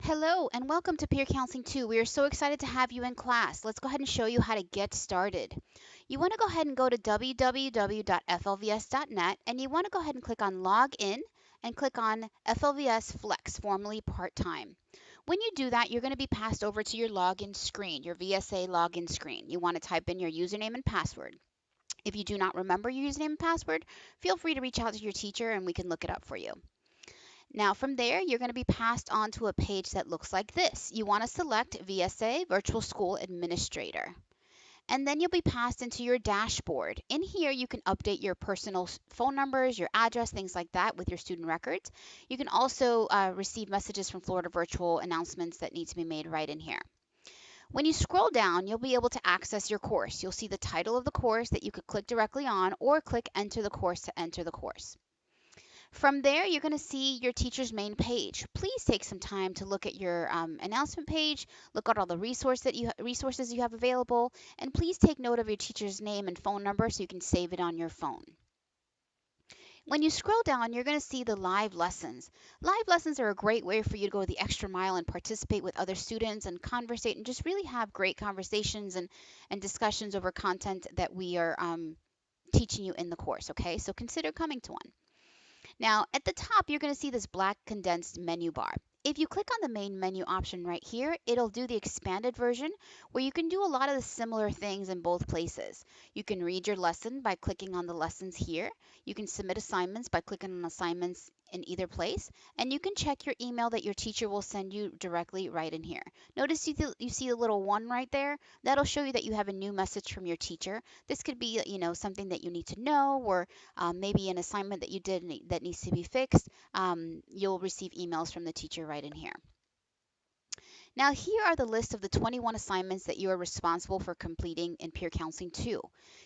Hello and welcome to Peer Counseling 2. We are so excited to have you in class. Let's go ahead and show you how to get started. You want to go ahead and go to www.flvs.net and you want to go ahead and click on Log In and click on FLVS Flex, formerly part-time. When you do that, you're going to be passed over to your login screen, your VSA login screen. You want to type in your username and password. If you do not remember your username and password, feel free to reach out to your teacher and we can look it up for you. Now from there, you're going to be passed on to a page that looks like this. You want to select VSA, Virtual School Administrator. And then you'll be passed into your dashboard. In here, you can update your personal phone numbers, your address, things like that with your student records. You can also receive messages from Florida Virtual announcements that need to be made right in here. When you scroll down, you'll be able to access your course. You'll see the title of the course that you could click directly on or click Enter the Course to enter the course. From there, you're going to see your teacher's main page. Please take some time to look at your announcement page, look at all the resources you have available, and please take note of your teacher's name and phone number so you can save it on your phone. When you scroll down, you're going to see the live lessons. Live lessons are a great way for you to go the extra mile and participate with other students and conversate and just really have great conversations and discussions over content that we are teaching you in the course, okay? So consider coming to one. Now, at the top, you're going to see this black condensed menu bar. If you click on the main menu option right here, it'll do the expanded version where you can do a lot of the similar things in both places. You can read your lesson by clicking on the lessons here. You can submit assignments by clicking on assignments in either place. And you can check your email that your teacher will send you directly right in here. Notice you see the little one right there. That'll show you that you have a new message from your teacher. This could be, something that you need to know or maybe an assignment that you did that needs to be fixed. You'll receive emails from the teacher right in here. Now, here are the list of the 21 assignments that you are responsible for completing in Peer Counseling 2.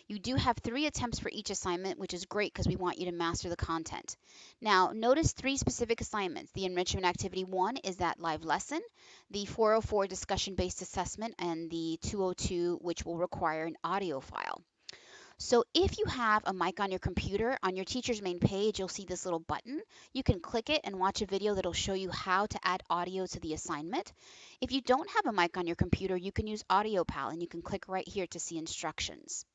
You do have 3 attempts for each assignment, which is great because we want you to master the content. Now, notice 3 specific assignments. The enrichment activity 1 is that live lesson, the 404 discussion-based assessment, and the 202, which will require an audio file. So if you have a mic on your computer, on your teacher's main page, you'll see this little button. You can click it and watch a video that'll show you how to add audio to the assignment. If you don't have a mic on your computer, you can use AudioPal and you can click right here to see instructions.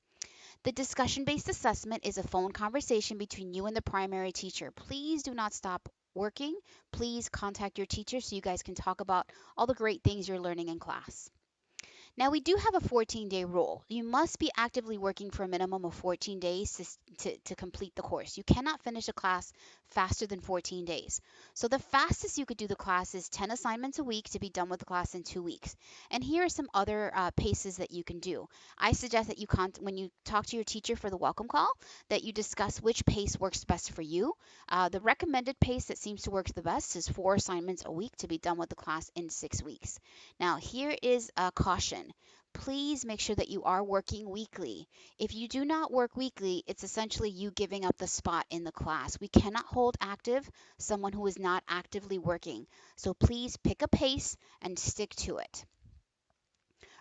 The discussion-based assessment is a phone conversation between you and the primary teacher. Please do not stop working. Please contact your teacher so you guys can talk about all the great things you're learning in class. Now, we do have a 14-day rule. You must be actively working for a minimum of 14 days to complete the course. You cannot finish a class faster than 14 days. So the fastest you could do the class is 10 assignments a week to be done with the class in 2 weeks. And here are some other paces that you can do. I suggest that when you talk to your teacher for the welcome call, that you discuss which pace works best for you. The recommended pace that seems to work the best is 4 assignments a week to be done with the class in 6 weeks. Now, here is a caution. Please make sure that you are working weekly. If you do not work weekly, it's essentially you giving up the spot in the class. We cannot hold active someone who is not actively working. So please pick a pace and stick to it.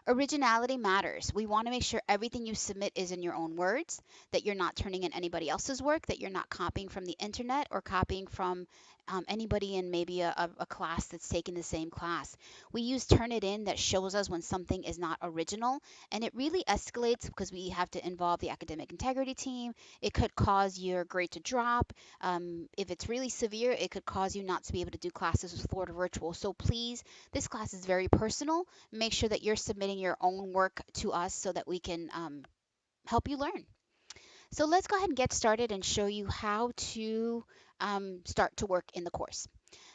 Originality matters. We want to make sure everything you submit is in your own words, that you're not turning in anybody else's work, that you're not copying from the internet or copying from anybody in maybe a class that's taken the same class. We use Turnitin that shows us when something is not original, and it really escalates because we have to involve the academic integrity team. It could cause your grade to drop. If it's really severe, it could cause you not to be able to do classes with Florida Virtual. So please, this class is very personal. Make sure that you're submitting your own work to us so that we can help you learn. So let's go ahead and get started and show you how to start to work in the course.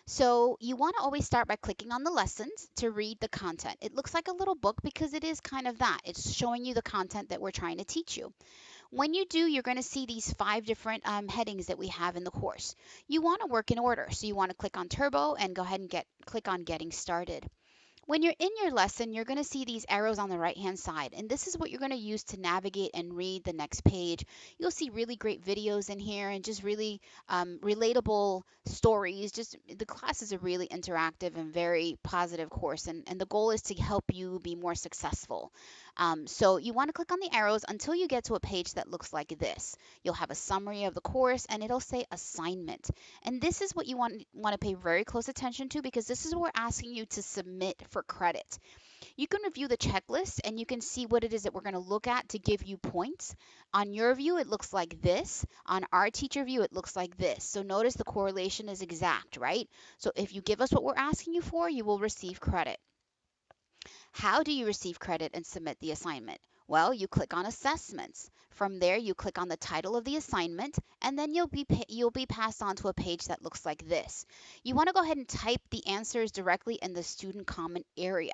So you want to always start by clicking on the lessons to read the content. It looks like a little book because it is kind of that. It's showing you the content that we're trying to teach you. When you do, you're going to see these 5 different headings that we have in the course. You want to work in order. So you want to click on Turbo and go ahead and click on Getting Started. When you're in your lesson, you're going to see these arrows on the right-hand side, and this is what you're going to use to navigate and read the next page. You'll see really great videos in here and just really relatable stories. Just the class is a really interactive and very positive course, and the goal is to help you be more successful. So you want to click on the arrows until you get to a page that looks like this. You'll have a summary of the course and it'll say assignment. And this is what you want to pay very close attention to, because this is what we're asking you to submit for credit. You can review the checklist and you can see what it is that we're going to look at to give you points. On your view, it looks like this. On our teacher view, it looks like this. So notice the correlation is exact, right? So if you give us what we're asking you for, you will receive credit. How do you receive credit and submit the assignment? Well, you click on assessments. From there, you click on the title of the assignment, and then you'll be passed on to a page that looks like this. You want to go ahead and type the answers directly in the student comment area.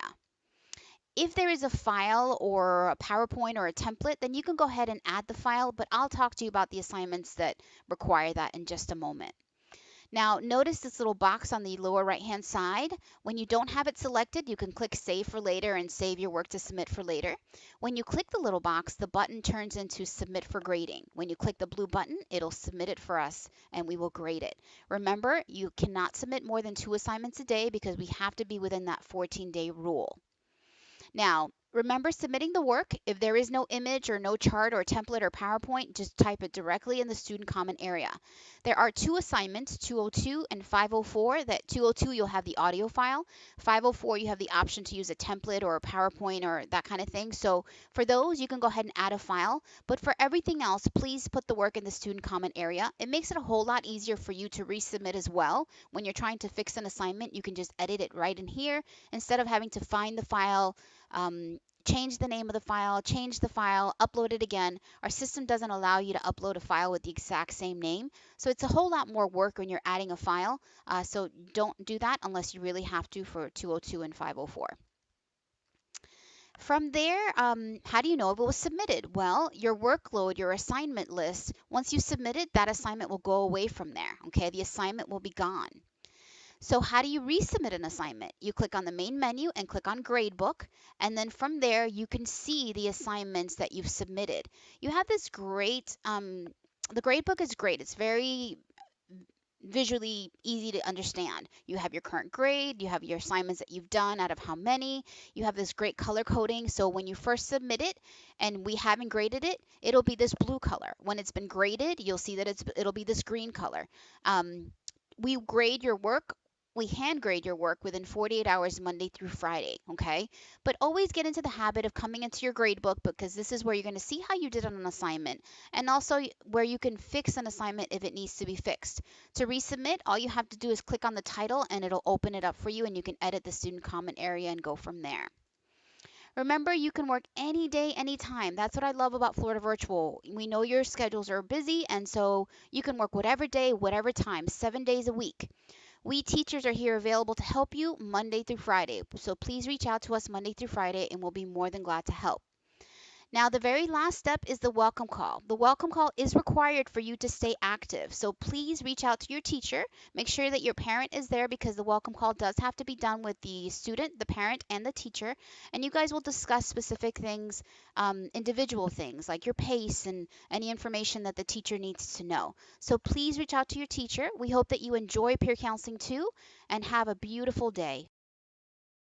If there is a file or a PowerPoint or a template, then you can go ahead and add the file, but I'll talk to you about the assignments that require that in just a moment. Now, notice this little box on the lower right-hand side. When you don't have it selected, you can click Save for later and save your work to submit for later. When you click the little box, the button turns into Submit for Grading. When you click the blue button, it'll submit it for us and we will grade it. Remember, you cannot submit more than 2 assignments a day because we have to be within that 14-day rule. Now, remember submitting the work. If there is no image or no chart or template or PowerPoint, just type it directly in the student comment area. There are 2 assignments, 202 and 504. That 202, you'll have the audio file. 504, you have the option to use a template or a PowerPoint or that kind of thing. So for those, you can go ahead and add a file. But for everything else, please put the work in the student comment area. It makes it a whole lot easier for you to resubmit as well. When you're trying to fix an assignment, you can just edit it right in here instead of having to find the file, change the name of the file, change the file, upload it again. Our system doesn't allow you to upload a file with the exact same name. So it's a whole lot more work when you're adding a file. So don't do that unless you really have to for 202 and 504. From there, how do you know if it was submitted? Well, your workload, your assignment list, once you submit it, that assignment will go away from there. Okay, the assignment will be gone. So how do you resubmit an assignment? You click on the main menu and click on Gradebook, and then from there you can see the assignments that you've submitted. You have this great, the Gradebook is great. It's very visually easy to understand. You have your current grade, you have your assignments that you've done out of how many, you have this great color coding. So when you first submit it and we haven't graded it, it'll be this blue color. When it's been graded, you'll see that it'll be this green color. We grade your work. We hand grade your work within 48 hours, Monday through Friday, okay? But always get into the habit of coming into your grade book, because this is where you're going to see how you did on an assignment, and also where you can fix an assignment if it needs to be fixed. To resubmit, all you have to do is click on the title and it'll open it up for you, and you can edit the student comment area and go from there. Remember, you can work any day, anytime. That's what I love about Florida Virtual. We know your schedules are busy, and so you can work whatever day, whatever time, 7 days a week. We teachers are here available to help you Monday through Friday. So please reach out to us Monday through Friday and we'll be more than glad to help. Now, the very last step is the welcome call. The welcome call is required for you to stay active. So please reach out to your teacher. Make sure that your parent is there, because the welcome call does have to be done with the student, the parent, and the teacher. And you guys will discuss specific things, individual things like your pace and any information that the teacher needs to know. So please reach out to your teacher. We hope that you enjoy peer counseling too, and have a beautiful day.